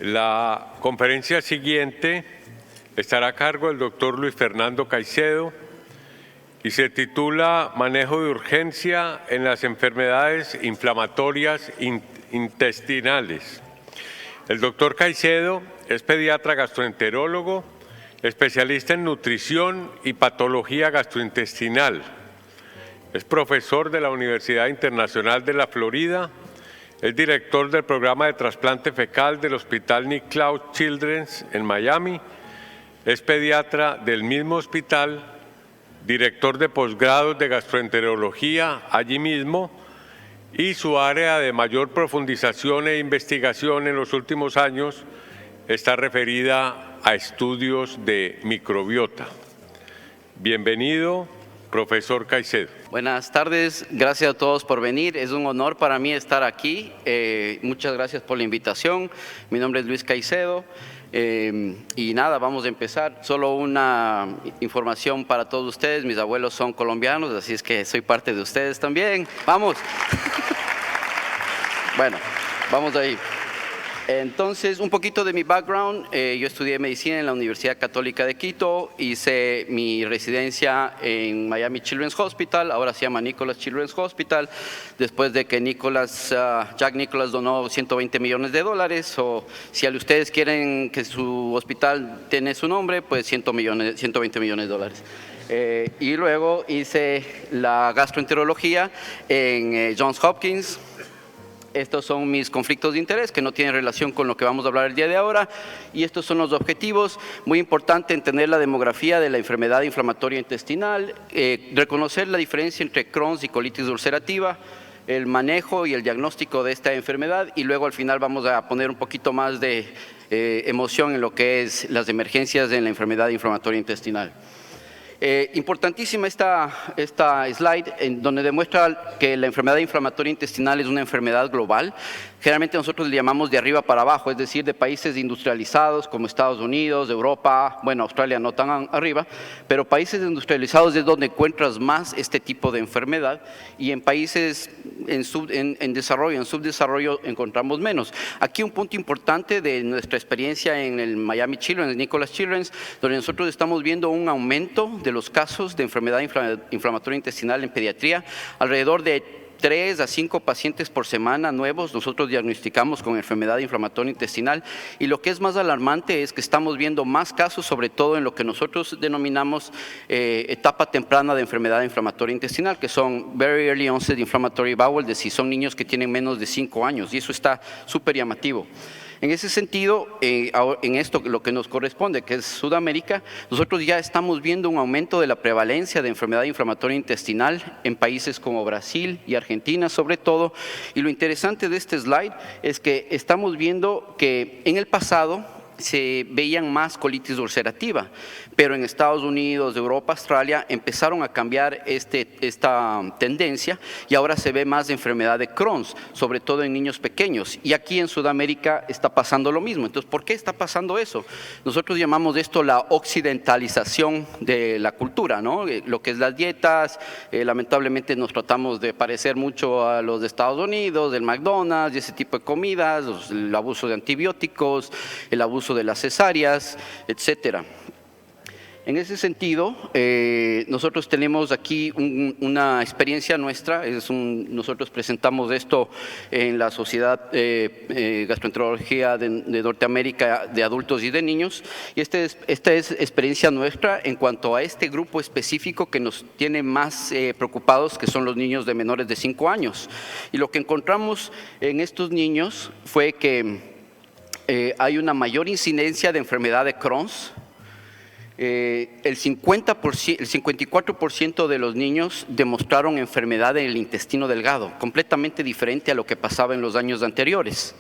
La conferencia siguiente estará a cargo del doctor Luis Fernando Caicedo y se titula Manejo de urgencia en las enfermedades inflamatorias intestinales. El doctor Caicedo es pediatra gastroenterólogo, especialista en nutrición y patología gastrointestinal. Es profesor de la Universidad Internacional de la Florida. Es director del programa de trasplante fecal del Hospital Nick Cloud Children's en Miami. Es pediatra del mismo hospital, director de posgrados de gastroenterología allí mismo, y su área de mayor profundización e investigación en los últimos años está referida a estudios de microbiota. Bienvenido, profesor Caicedo. Buenas tardes, gracias a todos por venir. Es un honor para mí estar aquí. Muchas gracias por la invitación. Mi nombre es Luis Caicedo. Y nada, vamos a empezar. Solo una información para todos ustedes. Mis abuelos son colombianos, así es que soy parte de ustedes también. ¡Vamos! Bueno, vamos ahí. Entonces, un poquito de mi background. Yo estudié medicina en la Universidad Católica de Quito, hice mi residencia en Miami Children's Hospital, ahora se llama Nicholas Children's Hospital, después de que Jack Nicklaus donó $120 millones, o si ustedes quieren que su hospital tiene su nombre, pues 120 millones de dólares. Y luego hice la gastroenterología en Johns Hopkins. Estos son mis conflictos de interés que no tienen relación con lo que vamos a hablar el día de ahora, y estos son los objetivos. Muy importante entender la demografía de la enfermedad inflamatoria intestinal, reconocer la diferencia entre Crohn's y colitis ulcerativa, el manejo y el diagnóstico de esta enfermedad, y luego al final vamos a poner un poquito más de emoción en lo que es las emergencias en la enfermedad inflamatoria intestinal. Importantísima esta slide en donde demuestra que la enfermedad inflamatoria intestinal es una enfermedad global. Generalmente nosotros le llamamos de arriba para abajo, es decir, de países industrializados como Estados Unidos, Europa, bueno, Australia no tan arriba, pero países industrializados es donde encuentras más este tipo de enfermedad, y en países en desarrollo, en subdesarrollo, encontramos menos. Aquí un punto importante de nuestra experiencia en el Miami Children's, Nicholas Children's, donde nosotros estamos viendo un aumento de los casos de enfermedad inflamatoria intestinal en pediatría, alrededor de 3 a 5 pacientes por semana nuevos nosotros diagnosticamos con enfermedad inflamatoria intestinal, y lo que es más alarmante es que estamos viendo más casos, sobre todo en lo que nosotros denominamos etapa temprana de enfermedad inflamatoria intestinal, que son Very Early Onset Inflammatory Bowel Disease, son niños que tienen menos de 5 años, y eso está súper llamativo. En ese sentido, en esto lo que nos corresponde, que es Sudamérica, nosotros ya estamos viendo un aumento de la prevalencia de enfermedad inflamatoria intestinal en países como Brasil y Argentina sobre todo, y lo interesante de este slide es que estamos viendo que en el pasado se veían más colitis ulcerativa, pero en Estados Unidos, Europa, Australia empezaron a cambiar esta tendencia, y ahora se ve más enfermedad de Crohn's, sobre todo en niños pequeños, y aquí en Sudamérica está pasando lo mismo. Entonces, ¿por qué está pasando eso? Nosotros llamamos esto la occidentalización de la cultura, ¿no? Lo que es las dietas, lamentablemente nos tratamos de parecer mucho a los de Estados Unidos, del McDonald's y ese tipo de comidas, el abuso de antibióticos, el abuso de las cesáreas, etcétera. En ese sentido, nosotros tenemos aquí una experiencia nuestra. Nosotros presentamos esto en la Sociedad Gastroenterología de Norteamérica de adultos y de niños, y esta es experiencia nuestra en cuanto a este grupo específico que nos tiene más preocupados, que son los niños de menores de 5 años. Y lo que encontramos en estos niños fue que hay una mayor incidencia de enfermedad de Crohn's. El 54% de los niños demostraron enfermedad en el intestino delgado, completamente diferente a lo que pasaba en los años anteriores.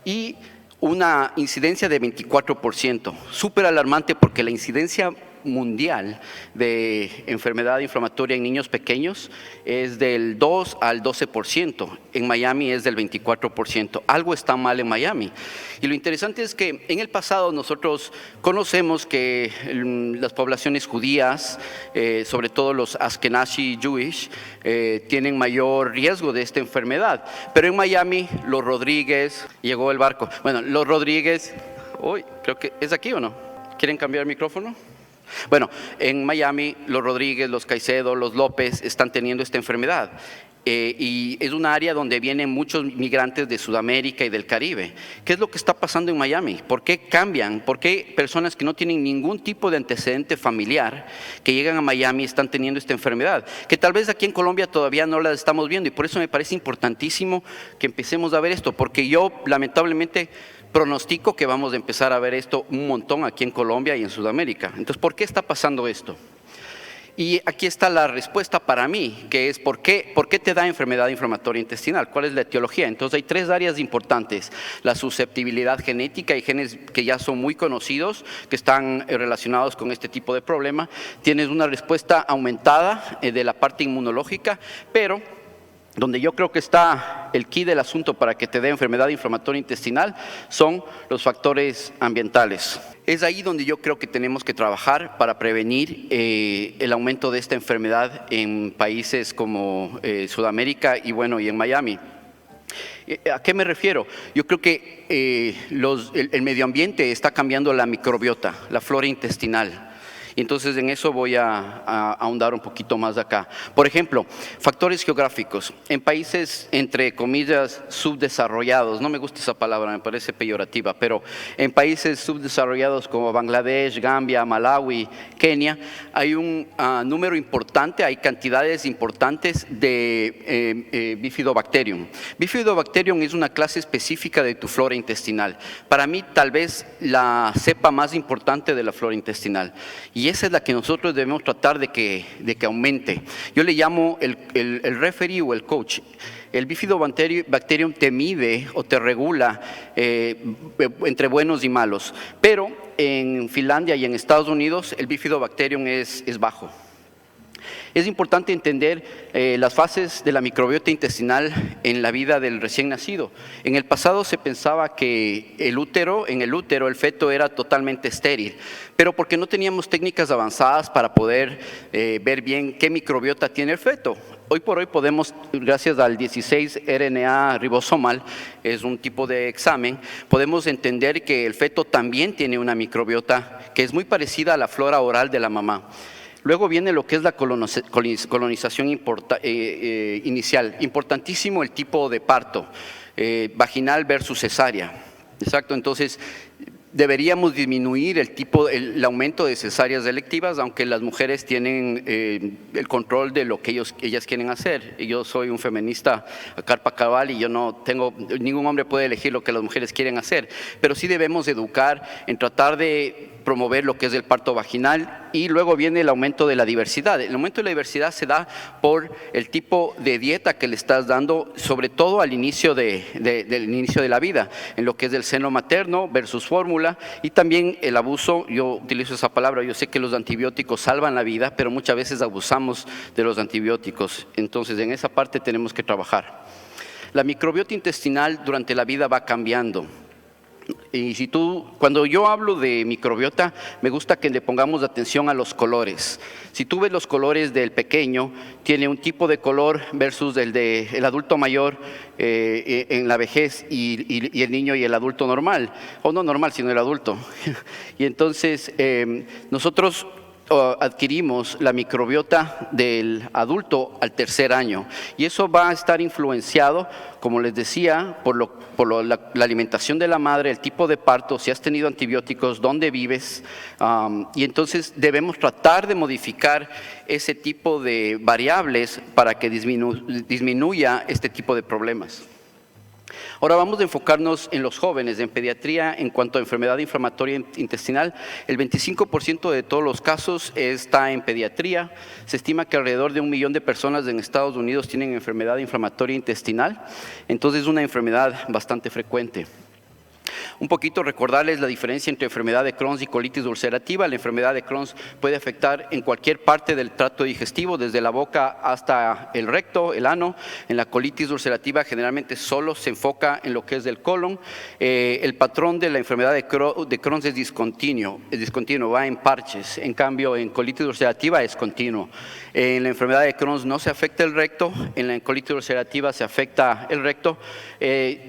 Y una incidencia de 24%, súper alarmante, porque la incidencia mundial de enfermedad inflamatoria en niños pequeños es del 2 al 12%. En Miami es del 24%. Algo está mal en Miami. Y lo interesante es que en el pasado nosotros conocemos que las poblaciones judías, sobre todo los Ashkenazi Jewish, tienen mayor riesgo de esta enfermedad. Pero en Miami, los Rodríguez, llegó el barco. Bueno, los Rodríguez, uy, creo que es aquí o no. ¿Quieren cambiar el micrófono? Bueno, en Miami, los Rodríguez, los Caicedo, los López están teniendo esta enfermedad. Y es un área donde vienen muchos migrantes de Sudamérica y del Caribe. ¿Qué es lo que está pasando en Miami? ¿Por qué cambian? ¿Por qué personas que no tienen ningún tipo de antecedente familiar que llegan a Miami están teniendo esta enfermedad? Que tal vez aquí en Colombia todavía no la estamos viendo, y por eso me parece importantísimo que empecemos a ver esto, porque yo lamentablemente pronostico que vamos a empezar a ver esto un montón aquí en Colombia y en Sudamérica. Entonces, ¿por qué está pasando esto? Y aquí está la respuesta para mí, que es ¿por qué te da enfermedad inflamatoria intestinal? ¿Cuál es la etiología? Entonces hay tres áreas importantes: la susceptibilidad genética, y genes que ya son muy conocidos, que están relacionados con este tipo de problema. Tienes una respuesta aumentada de la parte inmunológica, pero donde yo creo que está el key del asunto para que te dé enfermedad inflamatoria intestinal son los factores ambientales. Es ahí donde yo creo que tenemos que trabajar para prevenir el aumento de esta enfermedad en países como Sudamérica y en Miami. ¿A qué me refiero? Yo creo que el medio ambiente está cambiando la microbiota, la flora intestinal. Entonces, en eso voy a ahondar un poquito más acá. Por ejemplo, factores geográficos. En países, entre comillas, subdesarrollados, no me gusta esa palabra, me parece peyorativa, pero en países subdesarrollados como Bangladesh, Gambia, Malawi, Kenia, hay un número importante, hay cantidades importantes de Bifidobacterium. Bifidobacterium es una clase específica de tu flora intestinal. Para mí, tal vez la cepa más importante de la flora intestinal. Y esa es la que nosotros debemos tratar de que aumente. Yo le llamo el referee o el coach. El Bifidobacterium te mide o te regula entre buenos y malos. Pero en Finlandia y en Estados Unidos el Bifidobacterium es bajo. Es importante entender las fases de la microbiota intestinal en la vida del recién nacido. En el pasado se pensaba que en el útero el feto era totalmente estéril, pero porque no teníamos técnicas avanzadas para poder ver bien qué microbiota tiene el feto. Hoy por hoy podemos, gracias al 16 RNA ribosomal, es un tipo de examen, podemos entender que el feto también tiene una microbiota que es muy parecida a la flora oral de la mamá. Luego viene lo que es la colonización inicial. Importantísimo el tipo de parto, vaginal versus cesárea. Exacto, entonces deberíamos disminuir el aumento de cesáreas selectivas, aunque las mujeres tienen el control de lo que ellas quieren hacer. Yo soy un feminista a carpa cabal y ningún hombre puede elegir lo que las mujeres quieren hacer, pero sí debemos educar en tratar de promover lo que es el parto vaginal. Y luego viene el aumento de la diversidad. El aumento de la diversidad se da por el tipo de dieta que le estás dando, sobre todo al inicio del inicio de la vida, en lo que es el seno materno versus fórmula, y también el abuso. Yo utilizo esa palabra, yo sé que los antibióticos salvan la vida, pero muchas veces abusamos de los antibióticos. Entonces, en esa parte tenemos que trabajar. La microbiota intestinal durante la vida va cambiando. Y cuando yo hablo de microbiota, me gusta que le pongamos atención a los colores. Si tú ves los colores del pequeño, tiene un tipo de color versus el del adulto mayor en la vejez, y el niño y el adulto normal, o no normal, sino el adulto. Y entonces nosotros adquirimos la microbiota del adulto al tercer año, y eso va a estar influenciado, como les decía, por la alimentación de la madre, el tipo de parto, si has tenido antibióticos, dónde vives, y entonces debemos tratar de modificar ese tipo de variables para que disminuya este tipo de problemas. Ahora vamos a enfocarnos en los jóvenes. En pediatría, en cuanto a enfermedad inflamatoria intestinal, el 25% de todos los casos está en pediatría. Se estima que alrededor de 1 millón de personas en Estados Unidos tienen enfermedad inflamatoria intestinal, entonces es una enfermedad bastante frecuente. Un poquito recordarles la diferencia entre enfermedad de Crohn y colitis ulcerativa. La enfermedad de Crohn puede afectar en cualquier parte del tracto digestivo, desde la boca hasta el recto, el ano. En la colitis ulcerativa generalmente solo se enfoca en lo que es del colon. El patrón de la enfermedad de Crohn es discontinuo, va en parches. En cambio, en colitis ulcerativa es continuo. En la enfermedad de Crohn no se afecta el recto, en la colitis ulcerativa se afecta el recto.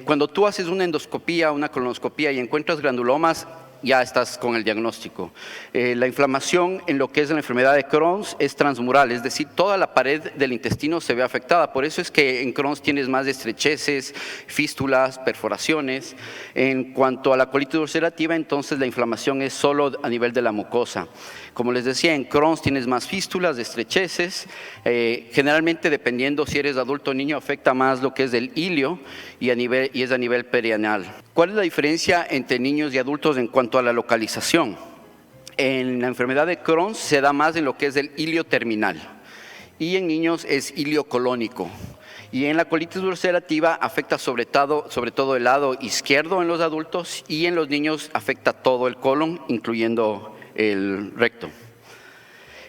Cuando tú haces una endoscopía, una colonoscopía y encuentras granulomas, ya estás con el diagnóstico. La inflamación en lo que es la enfermedad de Crohn es transmural, es decir, toda la pared del intestino se ve afectada. Por eso es que en Crohn tienes más estrecheces, fístulas, perforaciones. En cuanto a la colitis ulcerativa, entonces la inflamación es solo a nivel de la mucosa. Como les decía, en Crohn tienes más fístulas, estrecheces. Generalmente, dependiendo si eres adulto o niño, afecta más lo que es del ilio y es a nivel perianal. ¿Cuál es la diferencia entre niños y adultos en cuanto a la localización? En la enfermedad de Crohn se da más en lo que es el ilio terminal y en niños es ilio colónico. Y en la colitis ulcerativa afecta sobre todo el lado izquierdo en los adultos y en los niños afecta todo el colon, incluyendo el recto.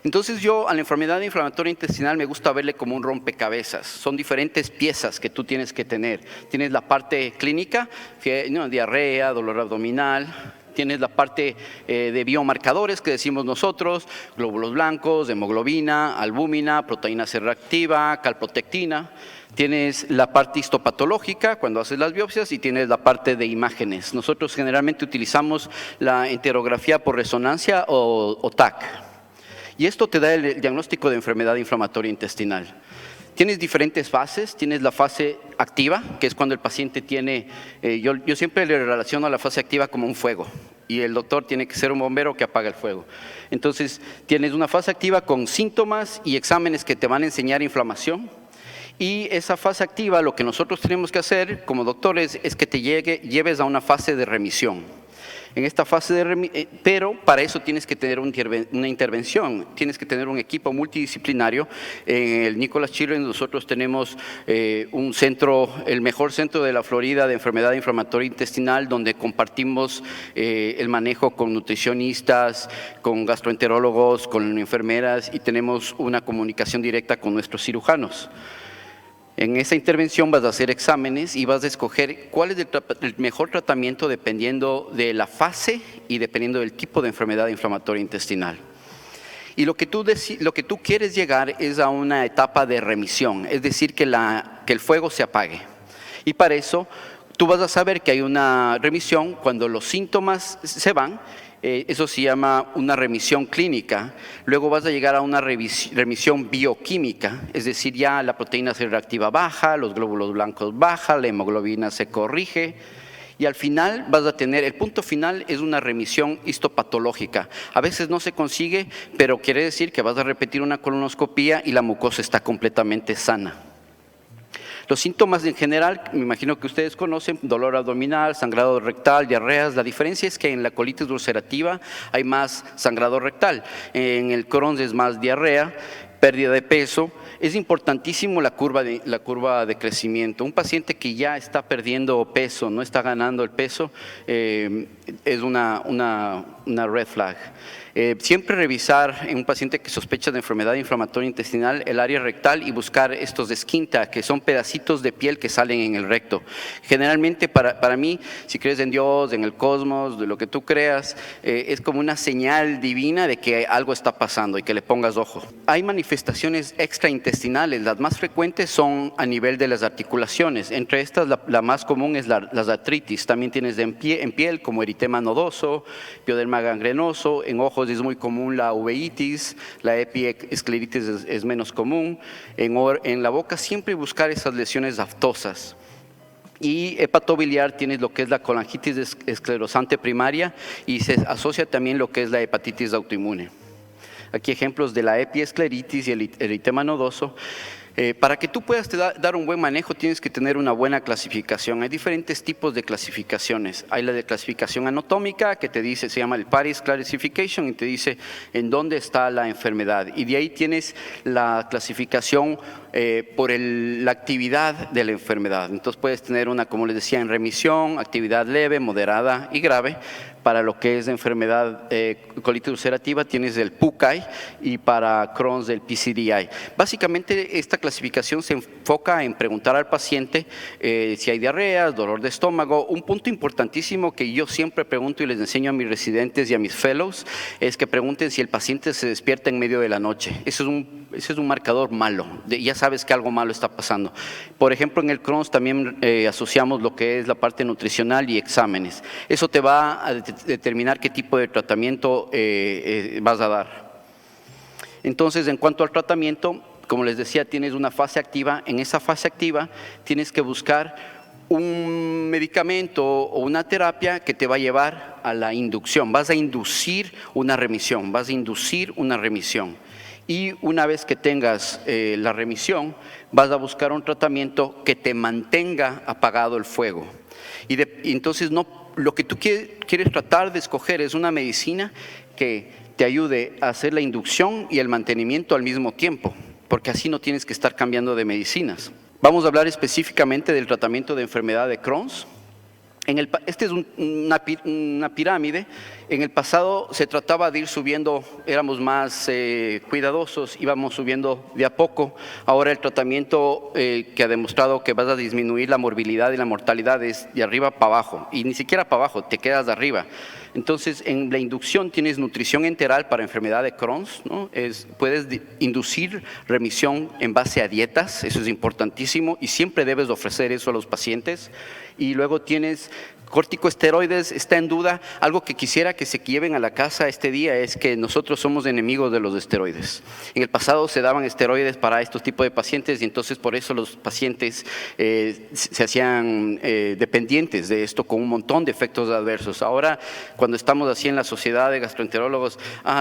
Entonces yo a la enfermedad inflamatoria intestinal me gusta verle como un rompecabezas. Son diferentes piezas que tú tienes que tener. Tienes la parte clínica, diarrea, dolor abdominal. Tienes la parte de biomarcadores que decimos nosotros, glóbulos blancos, hemoglobina, albúmina, proteína C reactiva, calprotectina. Tienes la parte histopatológica cuando haces las biopsias y tienes la parte de imágenes. Nosotros generalmente utilizamos la enterografía por resonancia o TAC. Y esto te da el diagnóstico de enfermedad inflamatoria intestinal. Tienes diferentes fases, tienes la fase activa, que es cuando el paciente tiene, yo siempre le relaciono a la fase activa como un fuego, y el doctor tiene que ser un bombero que apaga el fuego. Entonces, tienes una fase activa con síntomas y exámenes que te van a enseñar inflamación, y esa fase activa, lo que nosotros tenemos que hacer como doctores es que te lleves a una fase de remisión. En esta fase pero para eso tienes que tener una intervención, tienes que tener un equipo multidisciplinario. En el Nicholas Children's nosotros tenemos un centro, el mejor centro de la Florida de enfermedad inflamatoria intestinal, donde compartimos el manejo con nutricionistas, con gastroenterólogos, con enfermeras y tenemos una comunicación directa con nuestros cirujanos. En esa intervención vas a hacer exámenes y vas a escoger cuál es el mejor tratamiento dependiendo de la fase y dependiendo del tipo de enfermedad inflamatoria intestinal. Y lo que tú quieres llegar es a una etapa de remisión, es decir, que el fuego se apague. Y para eso tú vas a saber que hay una remisión cuando los síntomas se van. Eso se llama una remisión clínica. Luego vas a llegar a una remisión bioquímica, es decir, ya la proteína C reactiva baja, los glóbulos blancos bajan, la hemoglobina se corrige. Y al final vas a tener, el punto final es una remisión histopatológica. A veces no se consigue, pero quiere decir que vas a repetir una colonoscopía y la mucosa está completamente sana. Los síntomas en general, me imagino que ustedes conocen, dolor abdominal, sangrado rectal, diarreas. La diferencia es que en la colitis ulcerativa hay más sangrado rectal. En el Crohn es más diarrea, pérdida de peso. Es importantísimo la curva de crecimiento. Un paciente que ya está perdiendo peso, no está ganando el peso, es una red flag. Siempre revisar en un paciente que sospecha de enfermedad inflamatoria intestinal el área rectal y buscar estos skin tag, que son pedacitos de piel que salen en el recto. Generalmente para mí, si crees en Dios, en el cosmos, de lo que tú creas, es como una señal divina de que algo está pasando y que le pongas ojo. Hay manifestaciones extraintestinales, las más frecuentes son a nivel de las articulaciones. Entre estas la más común es las artritis. También tienes en piel como eritema nodoso, pioderma gangrenoso, en ojos es muy común la uveitis, la epiescleritis es menos común. En la boca siempre buscar esas lesiones aftosas. Y hepatobiliar tienes lo que es la colangitis esclerosante primaria y se asocia también lo que es la hepatitis autoinmune. Aquí ejemplos de la epiescleritis y el eritema nodoso. Para que tú puedas dar un buen manejo tienes que tener una buena clasificación. Hay diferentes tipos de clasificaciones. Hay la de clasificación anatómica que te dice, se llama el Paris Classification y te dice en dónde está la enfermedad. Y de ahí tienes la clasificación por la actividad de la enfermedad. Entonces puedes tener una, como les decía, en remisión, actividad leve, moderada y grave. Para lo que es enfermedad colitis ulcerativa tienes el PUCAI y para Crohn's el PCDI. Básicamente esta clasificación se enfoca en preguntar al paciente si hay diarreas, dolor de estómago. Un punto importantísimo que yo siempre pregunto y les enseño a mis residentes y a mis fellows es que pregunten si el paciente se despierta en medio de la noche. Ese es un marcador malo, ya sabes que algo malo está pasando. Por ejemplo, en el Crohn's también asociamos lo que es la parte nutricional y exámenes. Eso te va a determinar qué tipo de tratamiento vas a dar. Entonces, en cuanto al tratamiento, como les decía, tienes una fase activa. En esa fase activa tienes que buscar un medicamento o una terapia que te va a llevar a la inducción. Vas a inducir una remisión, Y una vez que tengas la remisión, vas a buscar un tratamiento que te mantenga apagado el fuego. Y entonces lo que tú quieres tratar de escoger es una medicina que te ayude a hacer la inducción y el mantenimiento al mismo tiempo, porque así no tienes que estar cambiando de medicinas. Vamos a hablar específicamente del tratamiento de enfermedad de Crohn's. Este es una pirámide. En el pasado se trataba de ir subiendo, éramos más cuidadosos, íbamos subiendo de a poco. Ahora el tratamiento que ha demostrado que vas a disminuir la morbilidad y la mortalidad es de arriba para abajo, y ni siquiera para abajo, te quedas de arriba. Entonces, en la inducción tienes nutrición enteral para enfermedad de Crohn's, ¿no? Puedes inducir remisión en base a dietas, eso es importantísimo, y siempre debes ofrecer eso a los pacientes. Y luego tienes corticosteroides, está en duda. Algo que quisiera que se lleven a la casa este día es que nosotros somos enemigos de los esteroides. En el pasado se daban esteroides para estos tipos de pacientes y entonces por eso los pacientes se hacían dependientes de esto con un montón de efectos adversos. Ahora, cuando estamos así en la sociedad de gastroenterólogos,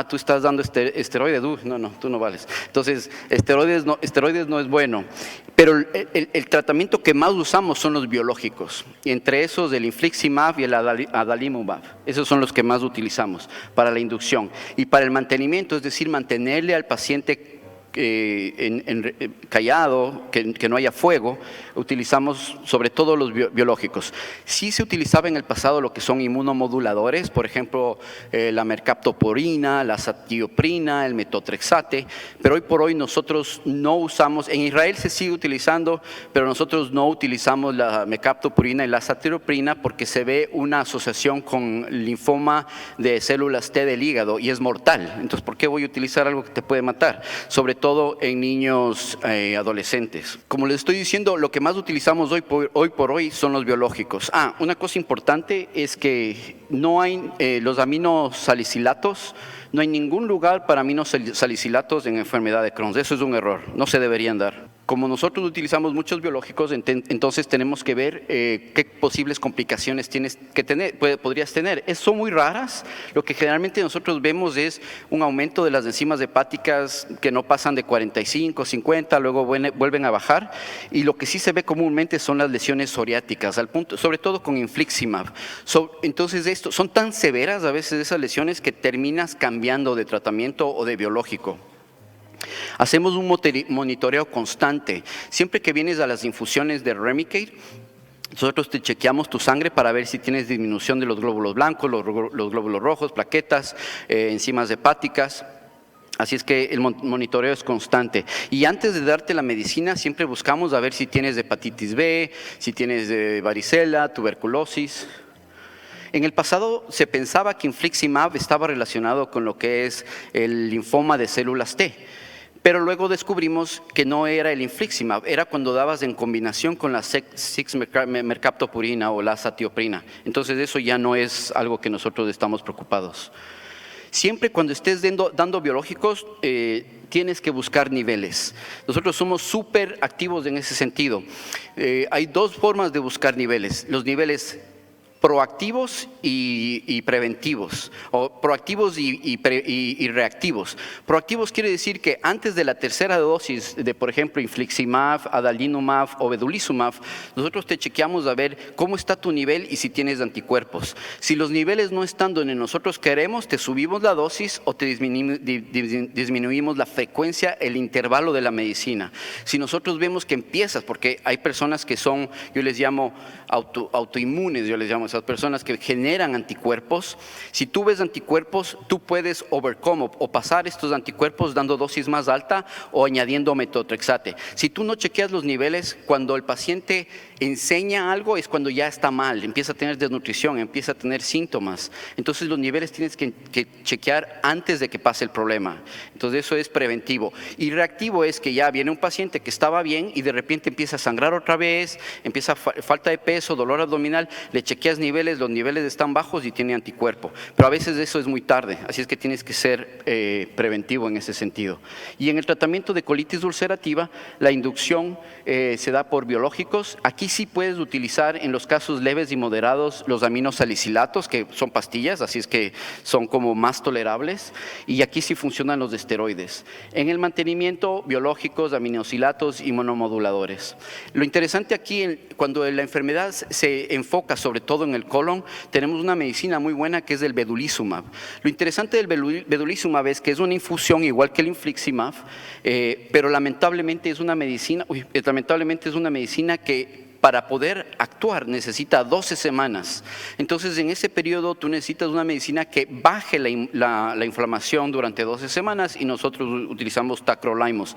tú estás dando esteroides, no, tú no vales. Entonces, esteroides no es bueno. Pero el tratamiento que más usamos son los biológicos, y entre esos el infliximab y el adalimumab. Esos son los que más utilizamos para la inducción. Y para el mantenimiento, es decir, mantenerle al paciente callado, que no haya fuego, utilizamos sobre todo los biológicos. Sí se utilizaba en el pasado lo que son inmunomoduladores, por ejemplo, la mercaptopurina, la satioprina, el metotrexate, pero hoy por hoy nosotros no usamos, en Israel se sigue utilizando, pero nosotros no utilizamos la mercaptopurina y la satioprina porque se ve una asociación con linfoma de células T del hígado y es mortal. Entonces, ¿por qué voy a utilizar algo que te puede matar? Sobre todo en niños adolescentes. Como les estoy diciendo, lo que más utilizamos hoy por hoy son los biológicos. Una cosa importante es que no hay los aminosalicilatos, no hay ningún lugar para aminosalicilatos en enfermedad de Crohn's. Eso es un error, no se deberían dar. Como nosotros utilizamos muchos biológicos, entonces tenemos que ver qué posibles complicaciones podrías tener. Son muy raras. Lo que generalmente nosotros vemos es un aumento de las enzimas hepáticas que no pasan de 45, 50, luego vuelven a bajar. Y lo que sí se ve comúnmente son las lesiones psoriáticas, al punto, sobre todo con infliximab. Entonces, son tan severas a veces esas lesiones que terminas cambiando de tratamiento o de biológico. Hacemos un monitoreo constante. Siempre que vienes a las infusiones de Remicade, nosotros te chequeamos tu sangre para ver si tienes disminución de los glóbulos blancos, los glóbulos rojos, plaquetas, enzimas hepáticas. Así es que el monitoreo es constante. Y antes de darte la medicina, siempre buscamos a ver si tienes hepatitis B, si tienes varicela, tuberculosis. En el pasado se pensaba que infliximab estaba relacionado con lo que es el linfoma de células T. Pero luego descubrimos que no era el infliximab, era cuando dabas en combinación con la 6-mercaptopurina o la satioprina. Entonces eso ya no es algo que nosotros estamos preocupados. Siempre cuando estés dando biológicos, tienes que buscar niveles. Nosotros somos súper activos en ese sentido. Hay dos formas de buscar niveles. Los niveles proactivos y preventivos, o proactivos y reactivos. Proactivos quiere decir que antes de la tercera dosis de, por ejemplo, infliximab, adalimumab o vedolizumab, nosotros te chequeamos a ver cómo está tu nivel y si tienes anticuerpos. Si los niveles no están donde nosotros queremos, te subimos la dosis o te disminuimos la frecuencia, el intervalo de la medicina. Si nosotros vemos que empiezas, porque hay personas que son, yo les llamo autoinmunes, yo les llamo a esas personas que generan anticuerpos. Si tú ves anticuerpos, tú puedes overcome o pasar estos anticuerpos dando dosis más alta o añadiendo metotrexate. Si tú no chequeas los niveles, cuando el paciente enseña algo es cuando ya está mal, empieza a tener desnutrición, empieza a tener síntomas. Entonces los niveles tienes que chequear antes de que pase el problema. Entonces eso es preventivo. Y reactivo es que ya viene un paciente que estaba bien y de repente empieza a sangrar otra vez, empieza falta de peso, dolor abdominal, le chequeas niveles, los niveles están bajos y tiene anticuerpo. Pero a veces eso es muy tarde, así es que tienes que ser preventivo en ese sentido. Y en el tratamiento de colitis ulcerativa, la inducción se da por biológicos. Aquí sí puedes utilizar en los casos leves y moderados los aminosalicilatos, que son pastillas, así es que son como más tolerables. Y aquí sí funcionan los esteroides. En el mantenimiento, biológicos, aminosilatos y monomoduladores. Lo interesante aquí, cuando la enfermedad se enfoca sobre todo en el colon, tenemos una medicina muy buena que es el vedolizumab. Lo interesante del vedolizumab es que es una infusión igual que el infliximab, pero lamentablemente es una medicina que para poder actuar necesita 12 semanas. Entonces, en ese periodo tú necesitas una medicina que baje la inflamación durante 12 semanas y nosotros utilizamos tacrolimus.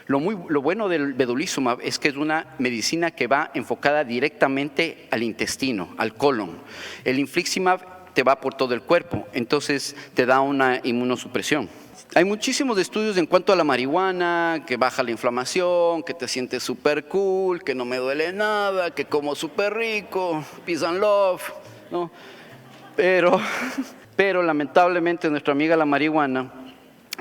Lo bueno del vedolizumab es que es una medicina que va enfocada directamente al intestino, al colon. El infliximab te va por todo el cuerpo, entonces te da una inmunosupresión. Hay muchísimos estudios en cuanto a la marihuana, que baja la inflamación, que te sientes súper cool, que no me duele nada, que como súper rico, peace and love, ¿no? Pero lamentablemente nuestra amiga la marihuana,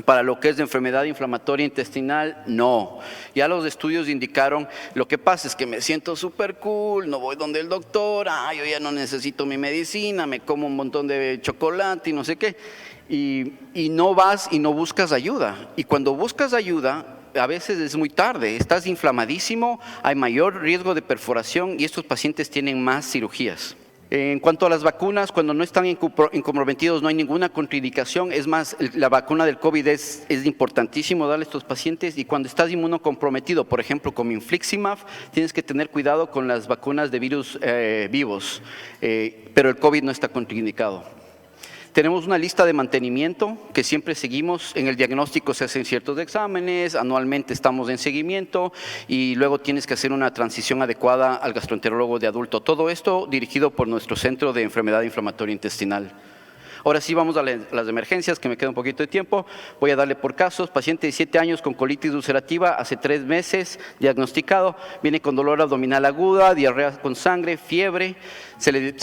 para lo que es de enfermedad inflamatoria intestinal, no. Ya los estudios indicaron, lo que pasa es que me siento súper cool, no voy donde el doctor, yo ya no necesito mi medicina, me como un montón de chocolate y no sé qué. Y no vas y no buscas ayuda. Y cuando buscas ayuda, a veces es muy tarde, estás inflamadísimo, hay mayor riesgo de perforación y estos pacientes tienen más cirugías. En cuanto a las vacunas, cuando no están incomprometidos no hay ninguna contraindicación. Es más, la vacuna del COVID es importantísimo darle a estos pacientes. Y cuando estás inmunocomprometido, por ejemplo, como infliximab, tienes que tener cuidado con las vacunas de virus vivos. Pero el COVID no está contraindicado. Tenemos una lista de mantenimiento que siempre seguimos. En el diagnóstico se hacen ciertos exámenes, anualmente estamos en seguimiento y luego tienes que hacer una transición adecuada al gastroenterólogo de adulto. Todo esto dirigido por nuestro Centro de Enfermedad Inflamatoria Intestinal. Ahora sí vamos a las emergencias, que me queda un poquito de tiempo. Voy a darle por casos. Paciente de 7 años con colitis ulcerativa, hace 3 meses, diagnosticado. Viene con dolor abdominal aguda, diarrea con sangre, fiebre. Se le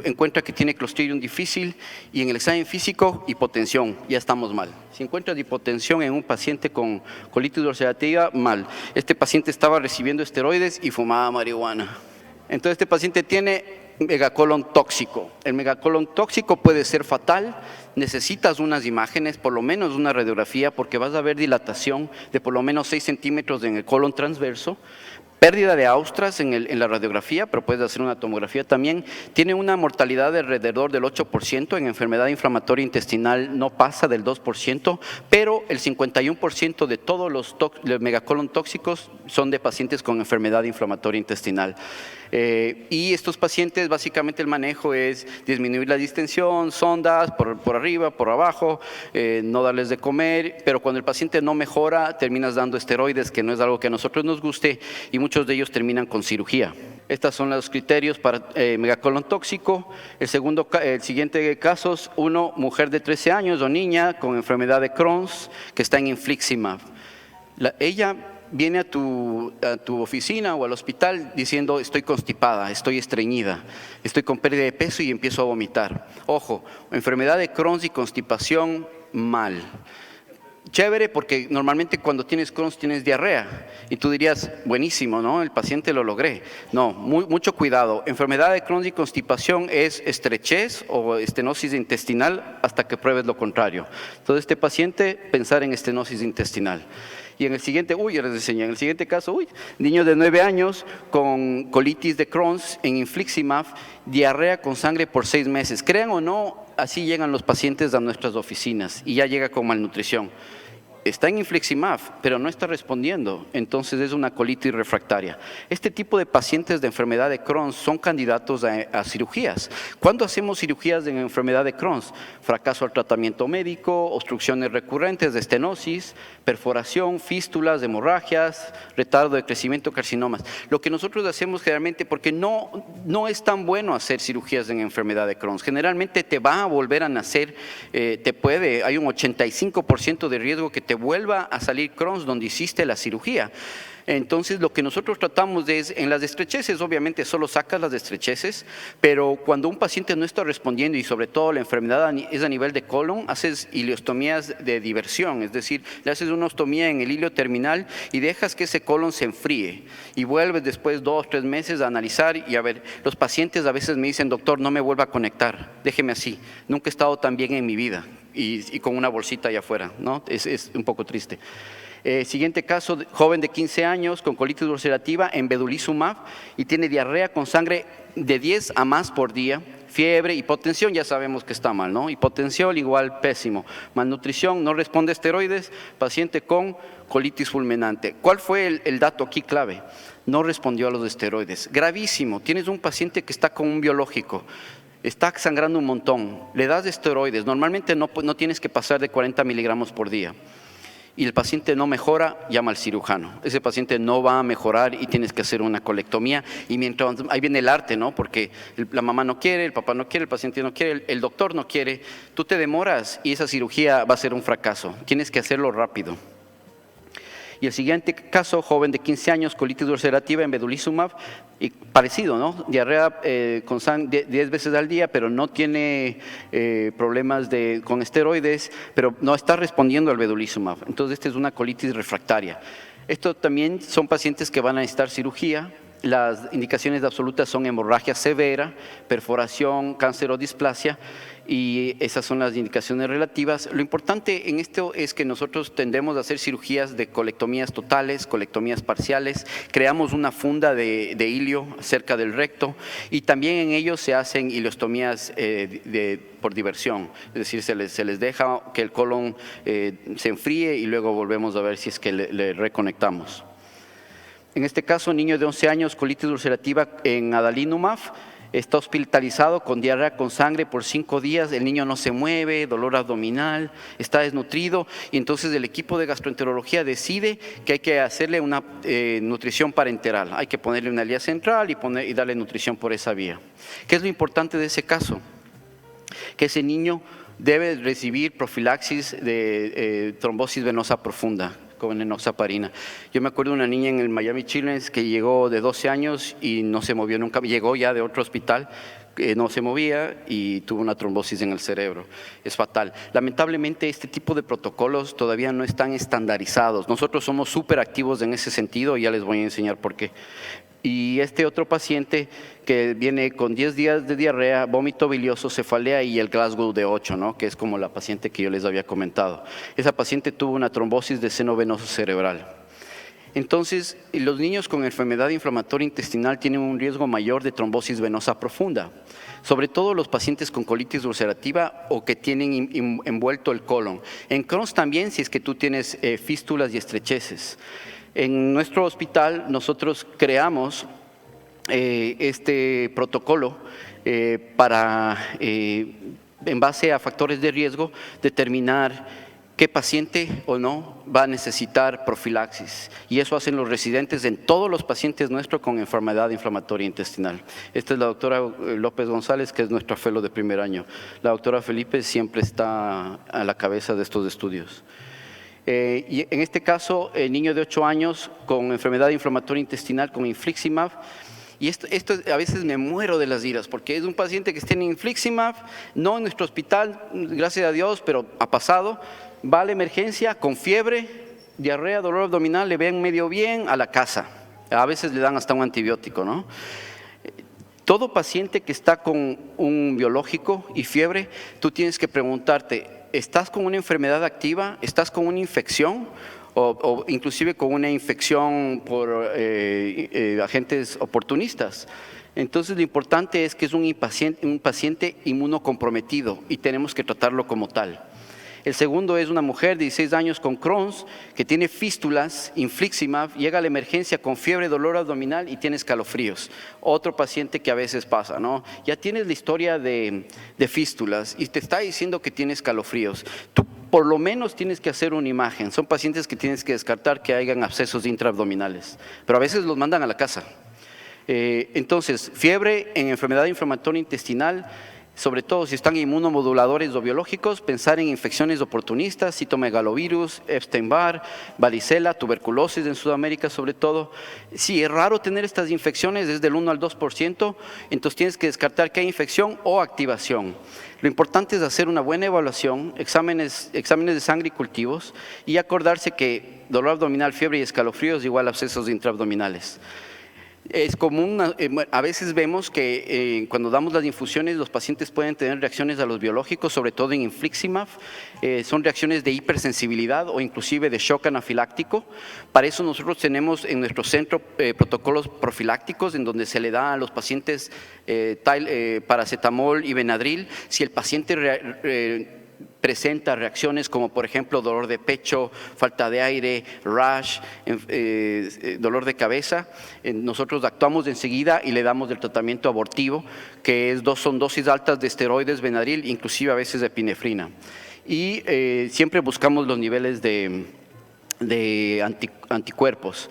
encuentra que tiene Clostridium difícil y en el examen físico, hipotensión. Ya estamos mal. Si encuentras hipotensión en un paciente con colitis ulcerativa, mal. Este paciente estaba recibiendo esteroides y fumaba marihuana. Entonces este paciente tiene megacolon tóxico. El megacolon tóxico puede ser fatal. Necesitas unas imágenes, por lo menos una radiografía, porque vas a ver dilatación de por lo menos 6 centímetros en el colon transverso. Pérdida de austras en la radiografía, pero puedes hacer una tomografía también. Tiene una mortalidad de alrededor del 8%, en enfermedad inflamatoria intestinal no pasa del 2%, pero el 51% de todos los megacolon tóxicos son de pacientes con enfermedad inflamatoria intestinal. Y estos pacientes, básicamente el manejo es disminuir la distensión, sondas por arriba, por abajo, no darles de comer, pero cuando el paciente no mejora, terminas dando esteroides, que no es algo que a nosotros nos guste, y muchos de ellos terminan con cirugía. Estos son los criterios para megacolon tóxico. El siguiente caso es mujer de 13 años o niña con enfermedad de Crohn's que está en infliximab. Ella viene a tu oficina o al hospital diciendo estoy constipada, estoy estreñida, estoy con pérdida de peso y empiezo a vomitar. Ojo, enfermedad de Crohn's y constipación, mal. Chévere, porque normalmente cuando tienes Crohn's tienes diarrea y tú dirías, buenísimo, ¿no? El paciente lo logré. No, mucho cuidado. Enfermedad de Crohn y constipación es estrechez o estenosis intestinal hasta que pruebes lo contrario. Entonces, este paciente, pensar en estenosis intestinal. Y en el siguiente, ya les enseñé, en el siguiente caso, niño de 9 años con colitis de Crohn's en infliximab, diarrea con sangre por 6 meses. Crean o no, así llegan los pacientes a nuestras oficinas y ya llega con malnutrición. Está en infliximab, pero no está respondiendo, entonces es una colitis refractaria. Este tipo de pacientes de enfermedad de Crohn son candidatos a cirugías. ¿Cuándo hacemos cirugías en enfermedad de Crohn? Fracaso al tratamiento médico, obstrucciones recurrentes de estenosis, perforación, fístulas, hemorragias, retardo de crecimiento, carcinomas. Lo que nosotros hacemos generalmente, porque no es tan bueno hacer cirugías en enfermedad de Crohn. Generalmente te va a volver a nacer, hay un 85% de riesgo que te vuelva a salir Crohn donde hiciste la cirugía. Entonces, lo que nosotros tratamos es, en las estrecheces, obviamente solo sacas las estrecheces, pero cuando un paciente no está respondiendo y sobre todo la enfermedad es a nivel de colon, haces ileostomías de diversión, es decir, le haces una ostomía en el hilio terminal y dejas que ese colon se enfríe y vuelves después 2 o 3 meses a analizar y a ver, los pacientes a veces me dicen, doctor, no me vuelva a conectar, déjeme así, nunca he estado tan bien en mi vida y con una bolsita allá afuera, ¿no? Es un poco triste. Siguiente caso, joven de 15 años con colitis ulcerativa en vedolizumab y tiene diarrea con sangre de 10 a más por día, fiebre, hipotensión, ya sabemos que está mal, ¿no? Hipotensión igual pésimo, malnutrición, no responde a esteroides, paciente con colitis fulminante. ¿Cuál fue el dato aquí clave? No respondió a los esteroides. Gravísimo, tienes un paciente que está con un biológico, está sangrando un montón, le das esteroides, normalmente no tienes que pasar de 40 miligramos por día. Y el paciente no mejora, llama al cirujano. Ese paciente no va a mejorar y tienes que hacer una colectomía. Y mientras, ahí viene el arte, ¿no? Porque la mamá no quiere, el papá no quiere, el paciente no quiere, el doctor no quiere. Tú te demoras y esa cirugía va a ser un fracaso. Tienes que hacerlo rápido. Y el siguiente caso, joven de 15 años, colitis ulcerativa en vedolizumab, y parecido, ¿no? Diarrea con sangre 10 veces al día, pero no tiene problemas con esteroides, pero no está respondiendo al vedolizumab. Entonces, esta es una colitis refractaria. Esto también son pacientes que van a necesitar cirugía. Las indicaciones absolutas son hemorragia severa, perforación, cáncer o displasia, y esas son las indicaciones relativas. Lo importante en esto es que nosotros tendemos a hacer cirugías de colectomías totales, colectomías parciales, creamos una funda de hilio cerca del recto y también en ellos se hacen ileostomías por diversión, es decir, se les deja que el colon se enfríe y luego volvemos a ver si es que le reconectamos. En este caso, niño de 11 años, colitis ulcerativa en adalimumab, está hospitalizado con diarrea con sangre por 5 días, el niño no se mueve, dolor abdominal, está desnutrido y entonces el equipo de gastroenterología decide que hay que hacerle una nutrición parenteral, hay que ponerle una vía central y darle nutrición por esa vía. ¿Qué es lo importante de ese caso? Que ese niño debe recibir profilaxis de trombosis venosa profunda con enoxaparina. Yo me acuerdo de una niña en el Miami Children's que llegó de 12 años y no se movió nunca, llegó ya de otro hospital, no se movía y tuvo una trombosis en el cerebro. Es fatal. Lamentablemente este tipo de protocolos todavía no están estandarizados. Nosotros somos súper activos en ese sentido y ya les voy a enseñar por qué. Y este otro paciente que viene con 10 días de diarrea, vómito bilioso, cefalea y el Glasgow de 8, ¿no? Que es como la paciente que yo les había comentado. Esa paciente tuvo una trombosis de seno venoso cerebral. Entonces, los niños con enfermedad inflamatoria intestinal tienen un riesgo mayor de trombosis venosa profunda, sobre todo los pacientes con colitis ulcerativa o que tienen envuelto el colon. En Crohn's también, si es que tú tienes fístulas y estrecheces. En nuestro hospital nosotros creamos este protocolo para, en base a factores de riesgo, determinar qué paciente o no va a necesitar profilaxis. Y eso hacen los residentes en todos los pacientes nuestros con enfermedad inflamatoria intestinal. Esta es la doctora López González, que es nuestra fellow de primer año. La doctora Felipe siempre está a la cabeza de estos estudios. Y en este caso, el niño de 8 años con enfermedad inflamatoria intestinal con infliximab. Y esto a veces me muero de las iras, porque es un paciente que está en infliximab, no en nuestro hospital, gracias a Dios, pero ha pasado. va a la emergencia con fiebre, diarrea, dolor abdominal, le ven medio bien, a la casa. A veces le dan hasta un antibiótico, ¿no? Todo paciente que está con un biológico y fiebre, tú tienes que preguntarte, ¿estás con una enfermedad activa? ¿Estás con una infección? O inclusive con una infección por agentes oportunistas. Entonces lo importante es que es un paciente inmunocomprometido y tenemos que tratarlo como tal. El segundo es una mujer de 16 años con Crohn's que tiene fístulas, infliximab, llega a la emergencia con fiebre, dolor abdominal y tiene escalofríos. Otro paciente que a veces pasa, ¿no? Ya tienes la historia de fístulas y te está diciendo que tiene escalofríos. Tú por lo menos tienes que hacer una imagen. Son pacientes que tienes que descartar que hayan abscesos intraabdominales, pero a veces los mandan a la casa. Entonces, fiebre en enfermedad inflamatoria intestinal, sobre todo si están inmunomoduladores o biológicos, pensar en infecciones oportunistas, citomegalovirus, Epstein-Barr, varicela, tuberculosis en Sudamérica sobre todo. Sí, es raro tener estas infecciones, es del 1 al 2%, entonces tienes que descartar que hay infección o activación. Lo importante es hacer una buena evaluación, exámenes de sangre y cultivos, y acordarse que dolor abdominal, fiebre y escalofríos igual a abscesos intraabdominales. Es común, a veces vemos que cuando damos las infusiones los pacientes pueden tener reacciones a los biológicos, sobre todo en infliximab, son reacciones de hipersensibilidad o inclusive de shock anafiláctico. Para eso nosotros tenemos en nuestro centro protocolos profilácticos en donde se le da a los pacientes paracetamol y Benadryl. Si el paciente presenta reacciones como por ejemplo dolor de pecho, falta de aire, rash, dolor de cabeza, nosotros actuamos enseguida y le damos el tratamiento abortivo, que son dosis altas de esteroides, Benadryl, inclusive a veces de epinefrina. Y siempre buscamos los niveles de anticuerpos.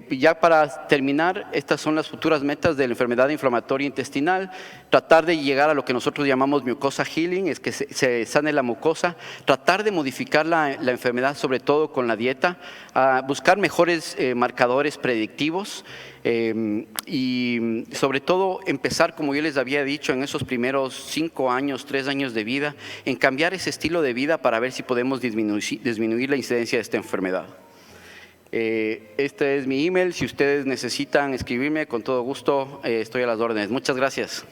Ya para terminar, estas son las futuras metas de la enfermedad inflamatoria intestinal: tratar de llegar a lo que nosotros llamamos mucosa healing, es que se sane la mucosa, tratar de modificar la enfermedad sobre todo con la dieta, buscar mejores marcadores predictivos y sobre todo empezar, como yo les había dicho, en esos primeros 5 años, 3 años de vida, en cambiar ese estilo de vida para ver si podemos disminuir la incidencia de esta enfermedad. Este es mi email, si ustedes necesitan escribirme, con todo gusto estoy a las órdenes. Muchas gracias.